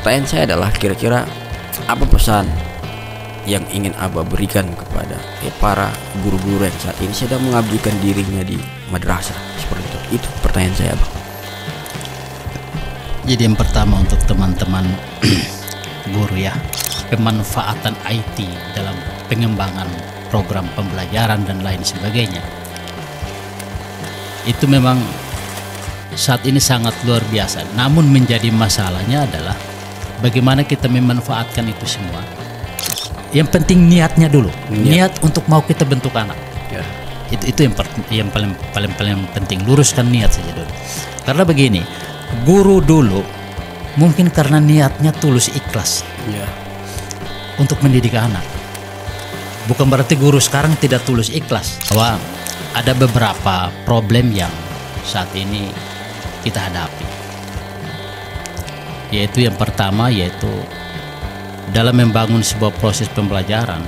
pertanyaan saya adalah kira-kira apa pesan yang ingin Abah berikan kepada para guru-guru yang saat ini sedang mengabdikan dirinya di madrasah seperti itu? Itu pertanyaan saya, Abah. Jadi yang pertama untuk teman-teman guru ya, pemanfaatan IT dalam pengembangan program pembelajaran dan lain sebagainya, itu memang saat ini sangat luar biasa. Namun menjadi masalahnya adalah bagaimana kita memanfaatkan itu semua. Yang penting niatnya dulu, niat untuk mau kita bentuk anak. Ya. Itu yang paling penting, luruskan niat saja dulu. Karena begini, guru dulu mungkin karena niatnya tulus ikhlas untuk mendidik anak. Bukan berarti guru sekarang tidak tulus ikhlas. Bahwa ada beberapa problem yang saat ini kita hadapi. Yaitu yang pertama, yaitu dalam membangun sebuah proses pembelajaran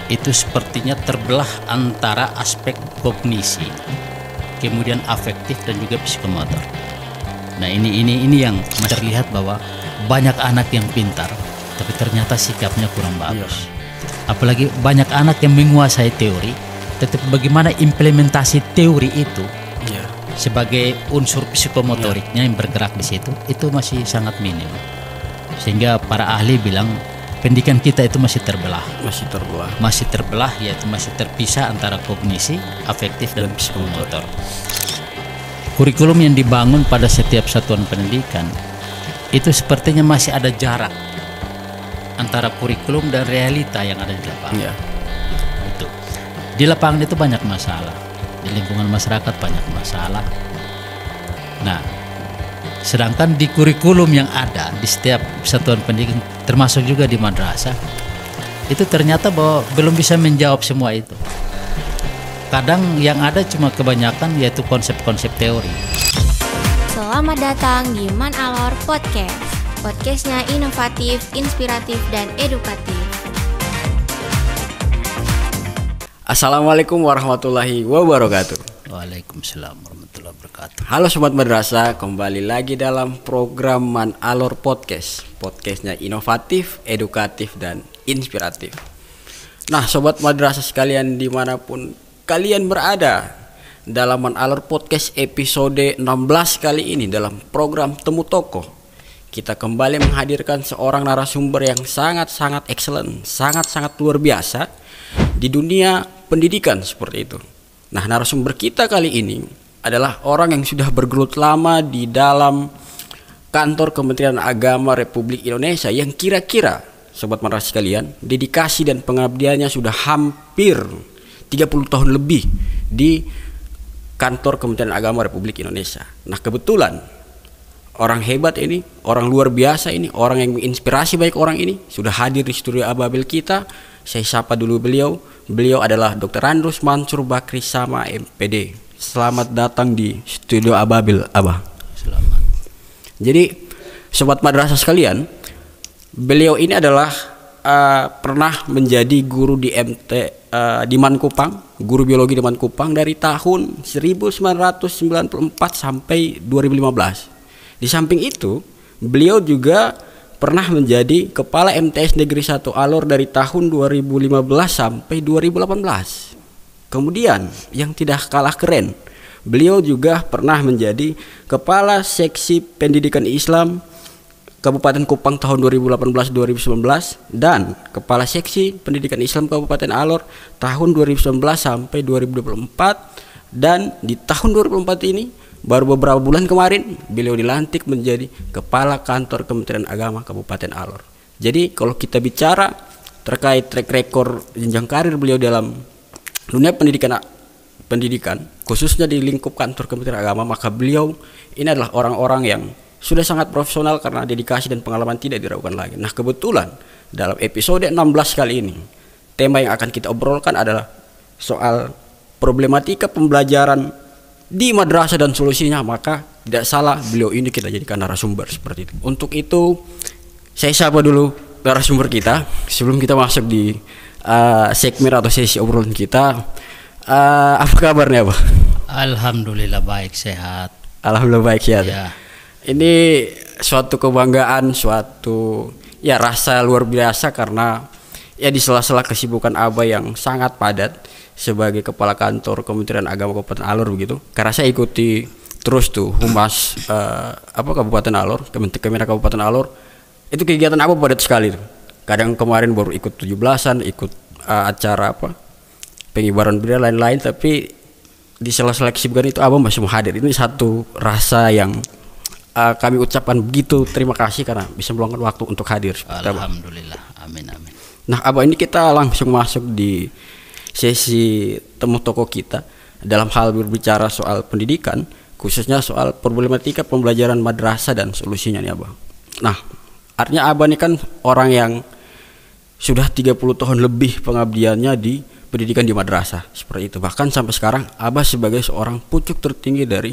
itu sepertinya terbelah antara aspek kognisi, kemudian afektif dan juga psikomotor. Nah ini yang terlihat bahwa banyak anak yang pintar tapi ternyata sikapnya kurang bagus. Apalagi banyak anak yang menguasai teori, tetapi bagaimana implementasi teori itu sebagai unsur psikomotoriknya yang bergerak di situ itu masih sangat minim. Sehingga para ahli bilang pendidikan kita itu masih terbelah, yaitu masih terpisah antara kognisi, afektif dan psikomotor. Kurikulum yang dibangun pada setiap satuan pendidikan itu sepertinya masih ada jarak antara kurikulum dan realita yang ada di lapangan. Itu. Di lapangan itu banyak masalah, di lingkungan masyarakat banyak masalah. Nah, sedangkan di kurikulum yang ada di setiap satuan pendidikan, termasuk juga di madrasah, itu ternyata bahwa belum bisa menjawab semua itu. Kadang yang ada cuma kebanyakan yaitu konsep-konsep teori. Selamat datang di Man Alor Podcast. Podcastnya inovatif, inspiratif, dan edukatif. Assalamualaikum warahmatullahi wabarakatuh. Waalaikumsalam warahmatullahi wabarakatuh. Halo Sobat Madrasah, kembali lagi dalam program Man Alor Podcast. Podcastnya inovatif, edukatif, dan inspiratif. Nah Sobat Madrasah sekalian dimanapun kalian berada, dalam Man Alor Podcast episode 16 kali ini dalam program Temu Tokoh, kita kembali menghadirkan seorang narasumber yang sangat-sangat excellent, sangat-sangat luar biasa di dunia pendidikan seperti itu. Nah, narasumber kita kali ini adalah orang yang sudah bergelut lama di dalam kantor Kementerian Agama Republik Indonesia yang kira-kira, Sobat Madrasah sekalian, dedikasi dan pengabdiannya sudah hampir 30 tahun lebih di kantor Kementerian Agama Republik Indonesia. Nah, kebetulan orang hebat ini, orang luar biasa ini, orang yang menginspirasi banyak orang ini sudah hadir di studio Ababil kita. Saya sapa dulu beliau. Beliau adalah Dr. Andrus Mansur Bakri Sama MPD. Selamat datang di studio Ababil, Abah. Selamat. Jadi, Sobat Madrasah sekalian, beliau ini adalah pernah menjadi guru di di Mankupang, guru biologi di Mankupang dari tahun 1994 sampai 2015. Di samping itu, beliau juga pernah menjadi Kepala MTS Negeri 1 Alor dari tahun 2015 sampai 2018. Kemudian yang tidak kalah keren, beliau juga pernah menjadi Kepala Seksi Pendidikan Islam Kabupaten Kupang tahun 2018-2019 dan Kepala Seksi Pendidikan Islam Kabupaten Alor tahun 2019 sampai 2024. Dan di tahun 2024 ini, baru beberapa bulan kemarin, beliau dilantik menjadi Kepala Kantor Kementerian Agama Kabupaten Alor. Jadi kalau kita bicara terkait track record jenjang karir beliau dalam dunia pendidikan, khususnya di lingkup kantor Kementerian Agama, maka beliau ini adalah orang-orang yang sudah sangat profesional karena dedikasi dan pengalaman tidak diragukan lagi. Nah, kebetulan dalam episode 16 kali ini, tema yang akan kita obrolkan adalah soal problematika pembelajaran di madrasah dan solusinya. Maka tidak salah beliau ini kita jadikan narasumber seperti itu. Untuk itu saya sapa dulu narasumber kita sebelum kita masuk di segmen atau sesi obrolan kita. Apa kabarnya, Pak? Alhamdulillah baik, sehat. Alhamdulillah baik ya. Ini suatu kebanggaan, suatu ya rasa luar biasa karena ya di sela-sela kesibukan Abah yang sangat padat sebagai kepala kantor Kementerian Agama Kabupaten Alor begitu. Karena saya ikuti terus tuh humas Kabupaten Alor, Kementerian Kabupaten Alor. Itu kegiatan Abah padat sekali tuh. Kadang kemarin baru ikut 17-an, ikut acara pengibaran bendera lain-lain, tapi di sela-sela kesibukan itu Abah masih mau hadir. Ini satu rasa yang kami ucapkan begitu terima kasih karena bisa meluangkan waktu untuk hadir. Alhamdulillah, amin amin. Nah Abah, ini kita langsung masuk di sesi temu tokoh kita dalam hal berbicara soal pendidikan, khususnya soal problematika pembelajaran madrasah dan solusinya nih Abah. Nah artinya Abah ini kan orang yang sudah 30 tahun lebih pengabdiannya di pendidikan di madrasah seperti itu. Bahkan sampai sekarang Abah sebagai seorang pucuk tertinggi dari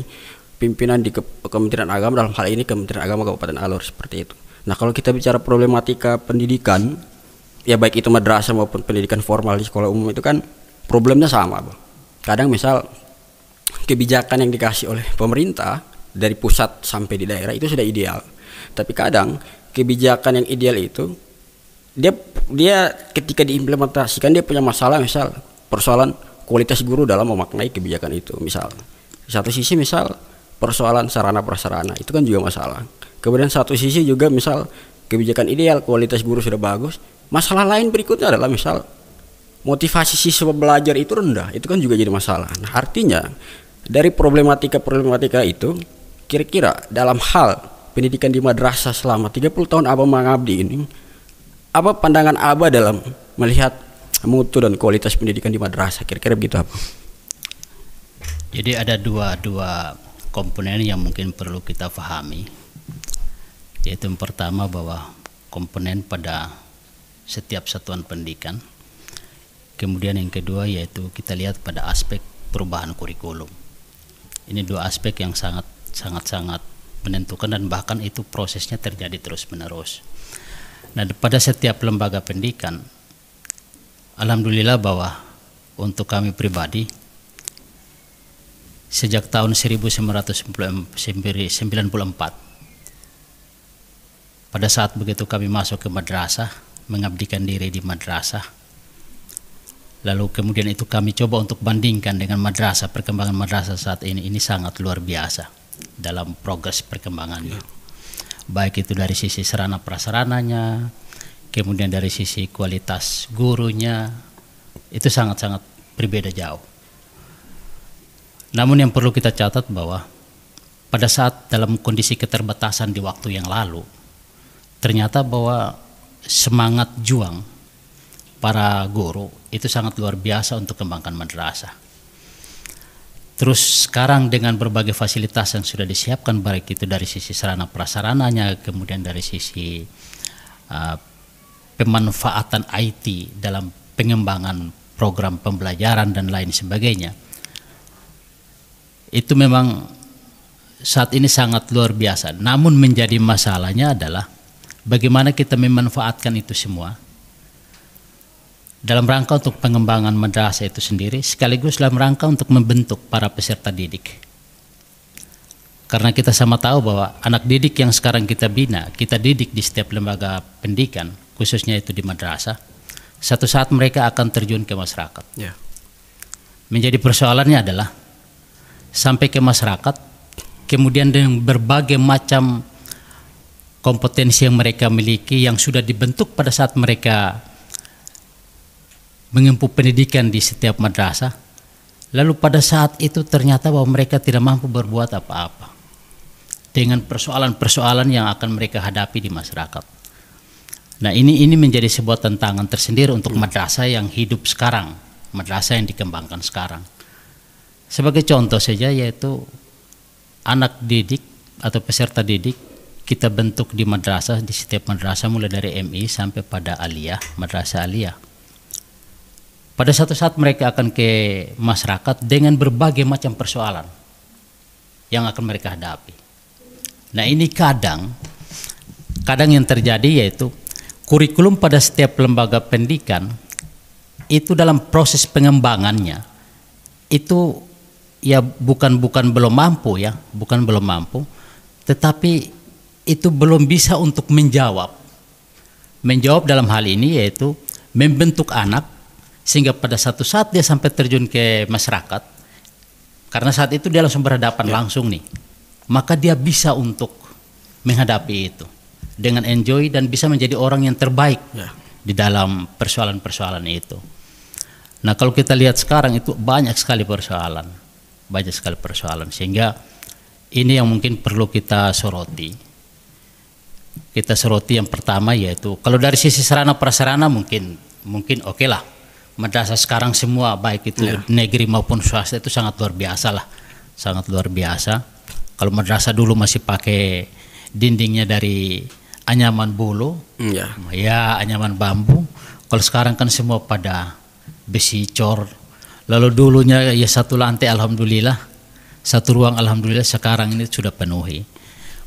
pimpinan di Kementerian Agama, dalam hal ini Kementerian Agama Kabupaten Alor seperti itu. Nah kalau kita bicara problematika pendidikan, ya baik itu madrasah maupun pendidikan formal di sekolah umum itu kan problemnya sama Abah. Kadang misal kebijakan yang dikasih oleh pemerintah dari pusat sampai di daerah itu sudah ideal, tapi kadang kebijakan yang ideal itu dia ketika diimplementasikan dia punya masalah, misal persoalan kualitas guru dalam memaknai kebijakan itu. Misal di satu sisi misal persoalan sarana prasarana itu kan juga masalah. Kemudian satu sisi juga misal kebijakan ideal kualitas guru sudah bagus, masalah lain berikutnya adalah misal motivasi siswa belajar itu rendah, itu kan juga jadi masalah. Nah artinya dari problematika itu kira-kira dalam hal pendidikan di madrasah selama 30 tahun Abah mengabdi ini, apa pandangan Abah dalam melihat mutu dan kualitas pendidikan di madrasah, kira-kira begitu apa? Jadi ada dua komponen yang mungkin perlu kita pahami, yaitu yang pertama bahwa komponen pada setiap satuan pendidikan, kemudian yang kedua yaitu kita lihat pada aspek perubahan kurikulum. Ini dua aspek yang sangat menentukan dan bahkan itu prosesnya terjadi terus-menerus. Nah, pada setiap lembaga pendidikan, alhamdulillah bahwa untuk kami pribadi sejak tahun 1994 pada saat begitu kami masuk ke madrasah, mengabdikan diri di madrasah, lalu kemudian itu kami coba untuk bandingkan dengan madrasah, perkembangan madrasah saat ini sangat luar biasa dalam progres perkembangannya, baik itu dari sisi sarana prasarananya, kemudian dari sisi kualitas gurunya, itu sangat-sangat berbeda jauh. Namun yang perlu kita catat bahwa pada saat dalam kondisi keterbatasan di waktu yang lalu, ternyata bahwa semangat juang para guru itu sangat luar biasa untuk kembangkan madrasah. Terus sekarang dengan berbagai fasilitas yang sudah disiapkan, baik itu dari sisi sarana prasarananya, kemudian dari sisi pemanfaatan IT dalam pengembangan program pembelajaran dan lain sebagainya, itu memang saat ini sangat luar biasa. Namun menjadi masalahnya adalah bagaimana kita memanfaatkan itu semua dalam rangka untuk pengembangan madrasah itu sendiri, sekaligus dalam rangka untuk membentuk para peserta didik. Karena kita sama tahu bahwa anak didik yang sekarang kita bina, kita didik di setiap lembaga pendidikan, khususnya itu di madrasah, satu saat mereka akan terjun ke masyarakat. Menjadi persoalannya adalah sampai ke masyarakat, kemudian dengan berbagai macam kompetensi yang mereka miliki yang sudah dibentuk pada saat mereka menempuh pendidikan di setiap madrasah, lalu pada saat itu ternyata bahwa mereka tidak mampu berbuat apa-apa dengan persoalan-persoalan yang akan mereka hadapi di masyarakat. Nah ini menjadi sebuah tantangan tersendiri untuk madrasah yang hidup sekarang, madrasah yang dikembangkan sekarang. Sebagai contoh saja yaitu anak didik atau peserta didik kita bentuk di madrasah, di setiap madrasah mulai dari MI sampai pada aliyah, madrasah aliyah. Pada satu saat mereka akan ke masyarakat dengan berbagai macam persoalan yang akan mereka hadapi. Nah ini kadang yang terjadi yaitu kurikulum pada setiap lembaga pendidikan itu dalam proses pengembangannya itu ya bukan belum mampu, tetapi itu belum bisa untuk menjawab dalam hal ini, yaitu membentuk anak sehingga pada satu saat dia sampai terjun ke masyarakat, karena saat itu dia langsung berhadapan langsung nih, maka dia bisa untuk menghadapi itu dengan enjoy dan bisa menjadi orang yang terbaik di dalam persoalan-persoalan itu. Nah, kalau kita lihat sekarang itu banyak sekali persoalan, sehingga ini yang mungkin perlu kita soroti. Kita soroti yang pertama, yaitu kalau dari sisi sarana prasarana mungkin oke lah. Madrasah sekarang semua baik itu negeri maupun swasta itu sangat luar biasa lah, sangat luar biasa. Kalau madrasah dulu masih pakai dindingnya dari anyaman bulu, anyaman bambu. Kalau sekarang kan semua pada besi cor. Lalu dulunya ya satu lantai, alhamdulillah, satu ruang, alhamdulillah. Sekarang ini sudah penuhi.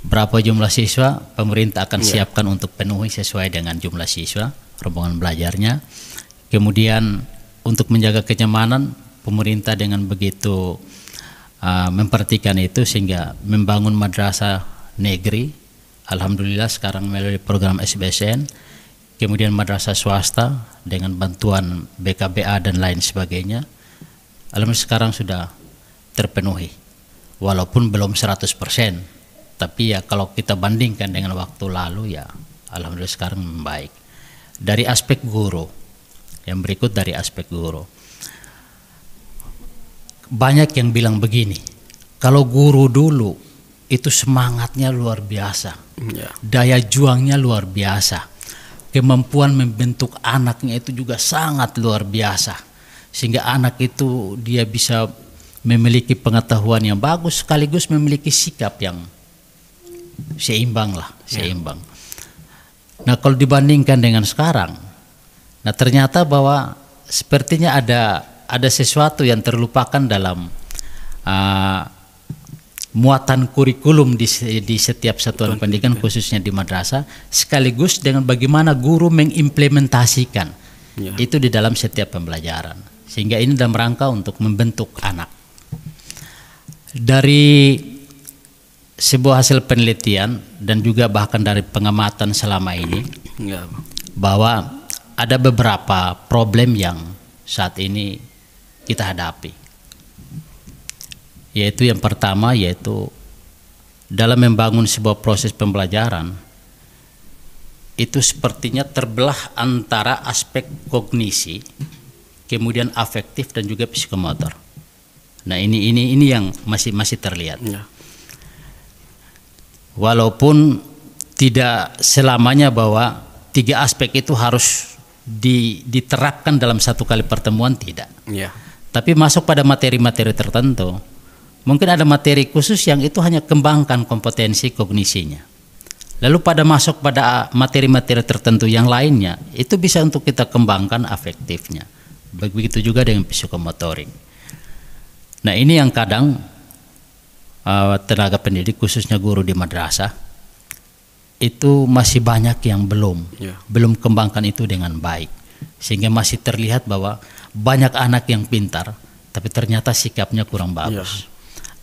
Berapa jumlah siswa pemerintah akan siapkan untuk penuhi sesuai dengan jumlah siswa, rombongan belajarnya. Kemudian untuk menjaga kenyamanan, pemerintah dengan begitu memperhatikan itu sehingga membangun madrasah negeri, alhamdulillah sekarang melalui program SBSN, kemudian madrasah swasta dengan bantuan BKBA dan lain sebagainya, alhamdulillah sekarang sudah terpenuhi, walaupun belum 100%, tapi ya kalau kita bandingkan dengan waktu lalu ya alhamdulillah sekarang membaik. Dari aspek guru, yang berikut dari aspek guru, banyak yang bilang begini, kalau guru dulu itu semangatnya luar biasa, daya juangnya luar biasa, kemampuan membentuk anaknya itu juga sangat luar biasa, sehingga anak itu dia bisa memiliki pengetahuan yang bagus sekaligus memiliki sikap yang seimbang lah, seimbang. Nah, kalau dibandingkan dengan sekarang, nah ternyata bahwa sepertinya ada sesuatu yang terlupakan dalam muatan kurikulum di setiap satuan pendidikan, khususnya di madrasah, sekaligus dengan bagaimana guru mengimplementasikan itu di dalam setiap pembelajaran, sehingga ini dalam rangka untuk membentuk anak. Dari sebuah hasil penelitian dan juga bahkan dari pengamatan selama ini, bahwa ada beberapa problem yang saat ini kita hadapi, yaitu yang pertama, yaitu dalam membangun sebuah proses pembelajaran itu sepertinya terbelah antara aspek kognisi, kemudian afektif dan juga psikomotor. Nah, ini yang masih terlihat. Walaupun tidak selamanya bahwa tiga aspek itu harus diterapkan dalam satu kali pertemuan, tidak. Tapi masuk pada materi-materi tertentu, mungkin ada materi khusus yang itu hanya kembangkan kompetensi kognisinya. Lalu masuk pada materi-materi tertentu yang lainnya, itu bisa untuk kita kembangkan afektifnya. Begitu juga dengan psikomotorik. Nah, ini yang kadang tenaga pendidik, khususnya guru di madrasah, itu masih banyak yang belum kembangkan itu dengan baik, sehingga masih terlihat bahwa banyak anak yang pintar tapi ternyata sikapnya kurang bagus.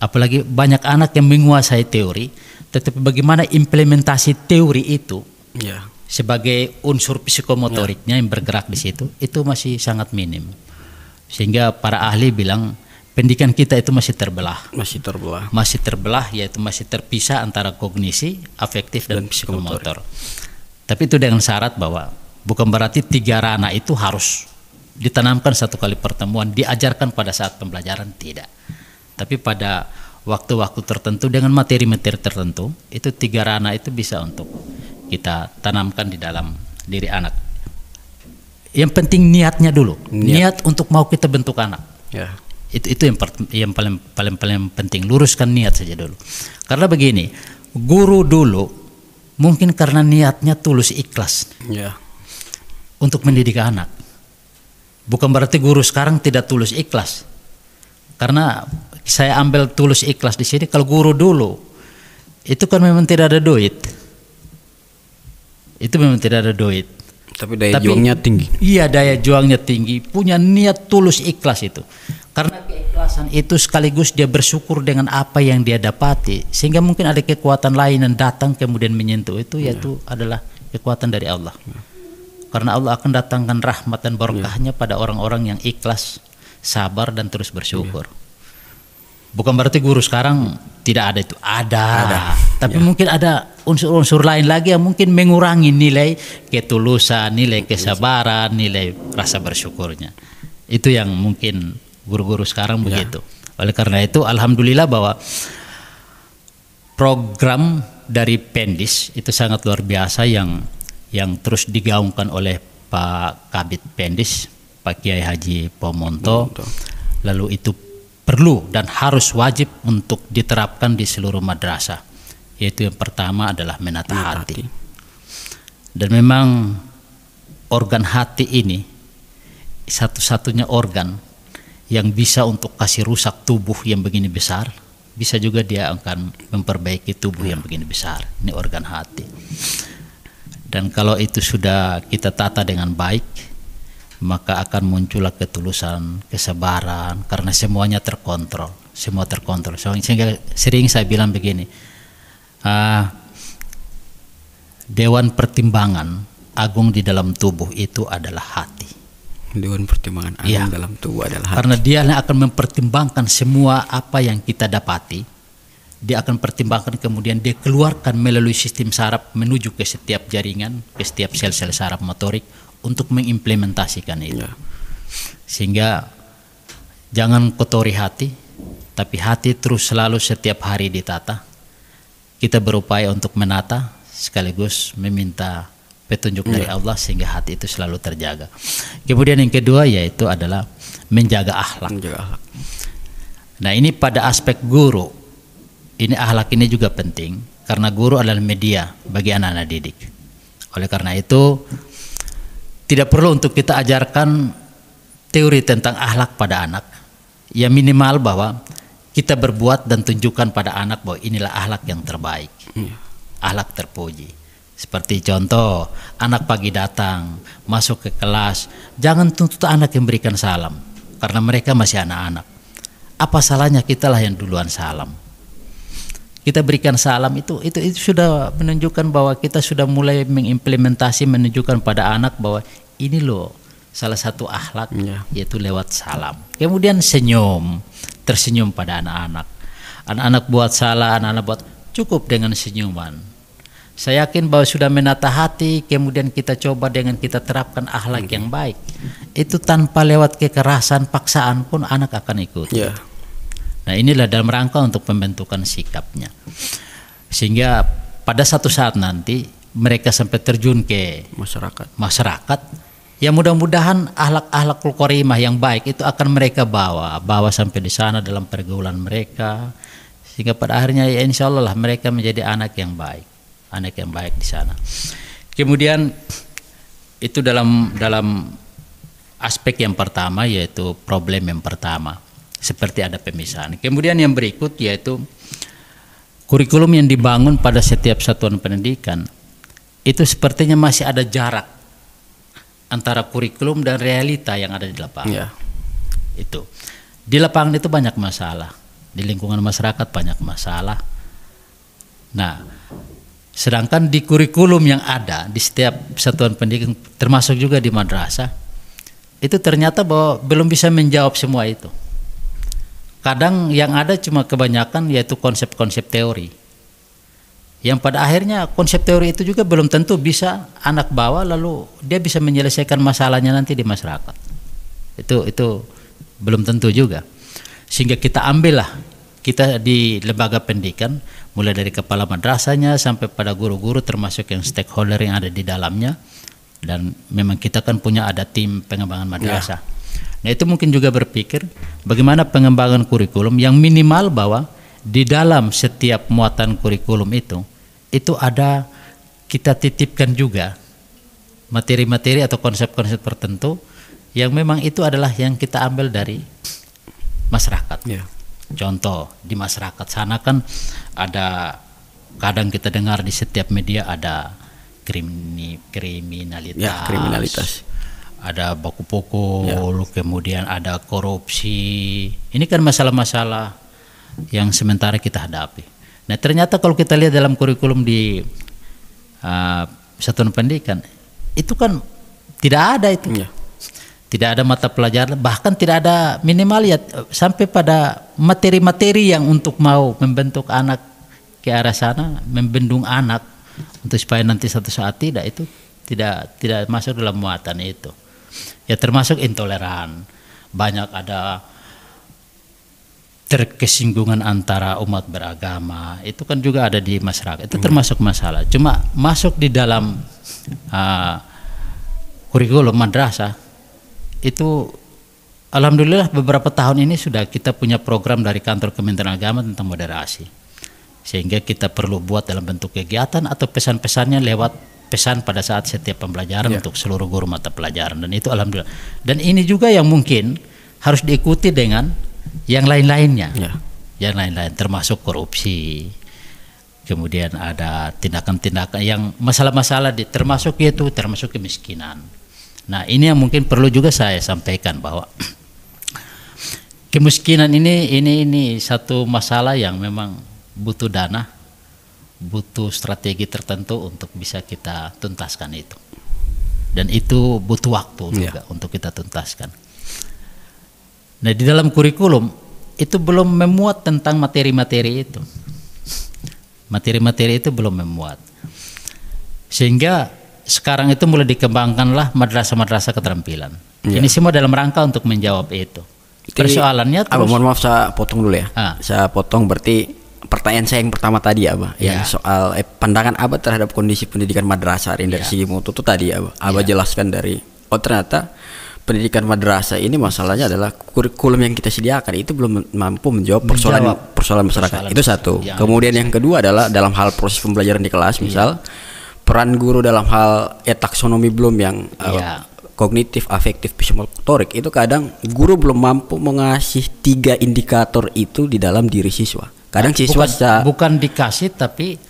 Apalagi banyak anak yang menguasai teori, tetapi bagaimana implementasi teori itu sebagai unsur psikomotoriknya yang bergerak di situ, itu masih sangat minim, sehingga para ahli bilang pendidikan kita itu masih terbelah, yaitu masih terpisah antara kognisi, afektif dan psikomotor. Tapi itu dengan syarat bahwa bukan berarti tiga ranah itu harus ditanamkan satu kali pertemuan, diajarkan pada saat pembelajaran, tidak. Tapi pada waktu-waktu tertentu dengan materi-materi tertentu, itu tiga ranah itu bisa untuk kita tanamkan di dalam diri anak. Yang penting niatnya dulu, niat untuk mau kita bentuk anak. Itu yang paling penting, luruskan niat saja dulu. Karena begini, guru dulu mungkin karena niatnya tulus ikhlas untuk mendidik anak. Bukan berarti guru sekarang tidak tulus ikhlas. Karena saya ambil tulus ikhlas di sini, kalau guru dulu itu kan memang tidak ada duit. Itu memang tidak ada duit. Tapi daya juangnya tinggi. Iya, daya juangnya tinggi, punya niat tulus ikhlas itu. Karena keikhlasan keikhlasan itu sekaligus dia bersyukur dengan apa yang dia dapati, sehingga mungkin ada kekuatan lain yang datang kemudian menyentuh itu, yaitu adalah kekuatan dari Allah. Karena Allah akan datangkan rahmat dan berkahnya pada orang-orang yang ikhlas, sabar dan terus bersyukur. Bukan berarti guru sekarang tidak ada itu, ada. Tapi mungkin ada unsur-unsur lain lagi yang mungkin mengurangi nilai ketulusan, nilai kesabaran, nilai rasa bersyukurnya. Itu yang mungkin guru-guru sekarang begitu. Oleh karena itu alhamdulillah bahwa program dari Pendis itu sangat luar biasa yang terus digaungkan oleh Pak Kabid Pendis, Pak Kiai Haji Pomonto. Lalu itu perlu dan harus wajib untuk diterapkan di seluruh madrasah. Yaitu yang pertama adalah menata hati. Dan memang organ hati ini satu-satunya organ yang bisa untuk kasih rusak tubuh yang begini besar, bisa juga dia akan memperbaiki tubuh yang begini besar. Ini organ hati. Dan kalau itu sudah kita tata dengan baik, maka akan muncullah ketulusan, kesabaran, karena semuanya terkontrol, semua terkontrol. Sehingga sering saya bilang begini, Dewan Pertimbangan Agung di dalam tubuh itu adalah hati. Dewan Pertimbangan Agung dalam tubuh adalah hati. Karena dia yang akan mempertimbangkan semua apa yang kita dapati. Dia akan pertimbangkan, kemudian dia keluarkan melalui sistem saraf menuju ke setiap jaringan, ke setiap sel-sel saraf motorik untuk mengimplementasikan itu. Sehingga jangan kotori hati, tapi hati terus selalu setiap hari ditata. Kita berupaya untuk menata sekaligus meminta petunjuk dari Allah sehingga hati itu selalu terjaga. Kemudian yang kedua yaitu adalah menjaga akhlak. Nah ini pada aspek guru, ini akhlak ini juga penting karena guru adalah media bagi anak-anak didik. Oleh karena itu tidak perlu untuk kita ajarkan teori tentang akhlak pada anak. Ya minimal bahwa kita berbuat dan tunjukkan pada anak bahwa inilah akhlak yang terbaik, akhlak terpuji. Seperti contoh, anak pagi datang, masuk ke kelas, jangan tuntut anak yang berikan salam, karena mereka masih anak-anak. Apa salahnya kitalah yang duluan salam? Kita berikan salam itu sudah menunjukkan bahwa kita sudah mulai mengimplementasi, menunjukkan pada anak bahwa ini loh salah satu akhlak, yaitu lewat salam. Kemudian senyum, tersenyum pada anak-anak. Anak-anak buat salah, anak-anak buat, cukup dengan senyuman. Saya yakin bahwa sudah menata hati, kemudian kita coba dengan kita terapkan akhlak yang baik. Itu tanpa lewat kekerasan, paksaan pun anak akan ikut. Nah inilah dalam rangka untuk pembentukan sikapnya. Sehingga pada satu saat nanti mereka sampai terjun ke masyarakat. Ya mudah-mudahan akhlak-akhlak karimah yang baik itu akan mereka bawa sampai di sana dalam pergaulan mereka. Sehingga pada akhirnya ya insya Allah lah mereka menjadi anak yang baik. Anak yang baik di sana. Kemudian itu dalam aspek yang pertama yaitu problem yang pertama, seperti ada pemisahan. Kemudian yang berikut yaitu kurikulum yang dibangun pada setiap satuan pendidikan itu sepertinya masih ada jarak antara kurikulum dan realita yang ada di lapangan. Itu di lapangan itu banyak masalah, di lingkungan masyarakat banyak masalah. Nah, sedangkan di kurikulum yang ada di setiap satuan pendidikan termasuk juga di madrasah itu ternyata bahwa belum bisa menjawab semua itu. Kadang yang ada cuma kebanyakan yaitu konsep-konsep teori. Yang pada akhirnya konsep teori itu juga belum tentu bisa anak bawa lalu dia bisa menyelesaikan masalahnya nanti di masyarakat. Itu belum tentu juga. Sehingga kita ambillah kita di lembaga pendidikan mulai dari kepala madrasahnya sampai pada guru-guru termasuk yang stakeholder yang ada di dalamnya, dan memang kita kan punya ada tim pengembangan madrasah. Nah itu mungkin juga berpikir bagaimana pengembangan kurikulum yang minimal bahwa di dalam setiap muatan kurikulum itu ada kita titipkan juga materi-materi atau konsep-konsep tertentu yang memang itu adalah yang kita ambil dari masyarakat. Contoh di masyarakat sana kan ada, kadang kita dengar di setiap media ada kriminalitas. ada baku pukul, kemudian ada korupsi. Ini kan masalah-masalah yang sementara kita hadapi. Nah ternyata kalau kita lihat dalam kurikulum di satuan pendidikan itu kan tidak ada itu. Tidak ada mata pelajaran, bahkan tidak ada minimal ya sampai pada materi-materi yang untuk mau membentuk anak ke arah sana, membendung anak untuk supaya nanti satu saat itu tidak masuk dalam muatan itu. Ya termasuk intoleran, banyak ada terkesinggungan antara umat beragama, itu kan juga ada di masyarakat. Itu termasuk masalah. Cuma masuk di dalam kurikulum madrasah itu alhamdulillah beberapa tahun ini sudah kita punya program dari kantor Kementerian Agama tentang moderasi, sehingga kita perlu buat dalam bentuk kegiatan atau pesan-pesannya lewat pesan pada saat setiap pembelajaran untuk seluruh guru mata pelajaran, dan itu alhamdulillah. Dan ini juga yang mungkin harus diikuti dengan yang lain-lainnya, yang lain-lain termasuk korupsi, kemudian ada tindakan-tindakan yang masalah-masalah termasuk kemiskinan. Nah ini yang mungkin perlu juga saya sampaikan bahwa kemiskinan ini satu masalah yang memang butuh dana, butuh strategi tertentu untuk bisa kita tuntaskan itu, dan itu butuh waktu juga untuk kita tuntaskan. Nah di dalam kurikulum itu belum memuat tentang materi-materi itu, materi-materi itu belum memuat, sehingga sekarang itu mulai dikembangkanlah madrasah-madrasah keterampilan. Ini semua dalam rangka untuk menjawab itu. Persoalannya terus. Mohon maaf saya potong dulu ya. Saya potong, berarti pertanyaan saya yang pertama tadi yang soal pandangan Abah terhadap kondisi pendidikan madrasah dari segi mutu itu tadi Abah jelaskan dari ternyata pendidikan madrasah ini masalahnya adalah kurikulum yang kita sediakan itu belum mampu menjawab persoalan masyarakat. Itu satu. Kemudian yang kedua adalah dalam hal proses pembelajaran di kelas, misal peran guru dalam hal taksonomi belum yang kognitif, afektif, psikomotorik, itu kadang guru belum mampu mengasih 3 indikator itu di dalam diri siswa. Kadang siswa bukan dikasih, tapi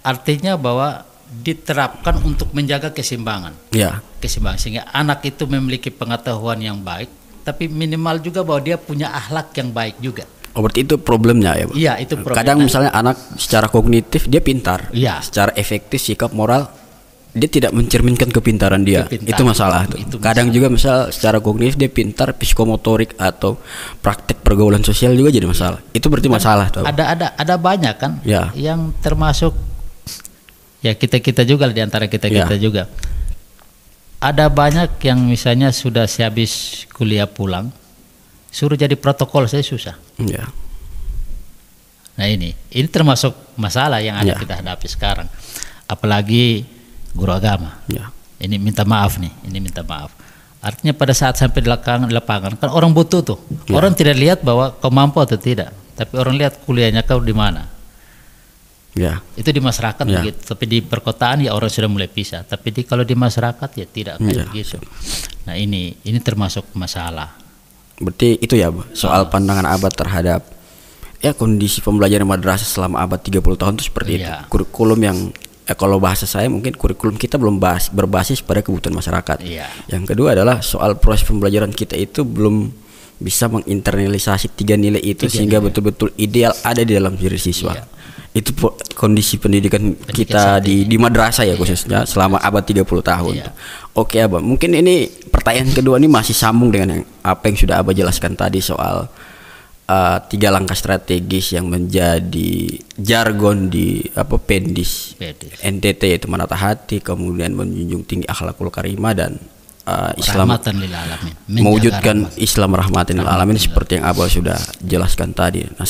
artinya bahwa diterapkan untuk menjaga keseimbangan. Keseimbangan sehingga anak itu memiliki pengetahuan yang baik, tapi minimal juga bahwa dia punya akhlak yang baik juga. Berarti itu problemnya ya, Pak? Iya, itu problem. Kadang misalnya anak secara kognitif dia pintar, secara efektif, sikap moral dia tidak mencerminkan kepintaran dia. Itu masalah tuh. Kadang juga misal secara kognitif dia pintar, psikomotorik atau praktek pergaulan sosial juga jadi masalah. Itu berarti masalah tuh. Ada banyak kan yang termasuk ya kita juga di antara kita juga. Ada banyak yang misalnya sudah sehabis kuliah pulang suruh jadi protokol saya susah. Nah ini termasuk masalah yang ada kita hadapi sekarang, apalagi guru agama. Ini minta maaf nih, artinya pada saat sampai di lapangan kan orang butuh tuh, orang tidak lihat bahwa kau mampu atau tidak, tapi orang lihat kuliahnya kau di mana. Itu di masyarakat begitu, tapi di perkotaan ya orang sudah mulai pisah, tapi kalau di masyarakat ya tidak kayak begitu. Nah ini termasuk masalah. Berarti itu ya soal pandangan Abah terhadap kondisi pembelajaran madrasah selama abad 30 tahun itu seperti itu. Kurikulum yang kalau bahasa saya mungkin kurikulum kita belum berbasis pada kebutuhan masyarakat. Yang kedua adalah soal proses pembelajaran kita itu belum bisa menginternalisasi 3 nilai itu sehingga betul-betul ideal ada di dalam diri siswa. Itu kondisi pendidikan kita di madrasah ya khususnya selama abad 30 tahun. Oke Abah, mungkin ini pertanyaan kedua ini masih sambung dengan apa yang sudah Abah jelaskan tadi soal 3 langkah strategis yang menjadi jargon di Pendis NTT, yaitu menata hati, kemudian menjunjung tinggi akhlakul karimah, dan Islam mewujudkan Islam rahmatan lil alamin seperti yang Abah sudah jelaskan tadi. Nah,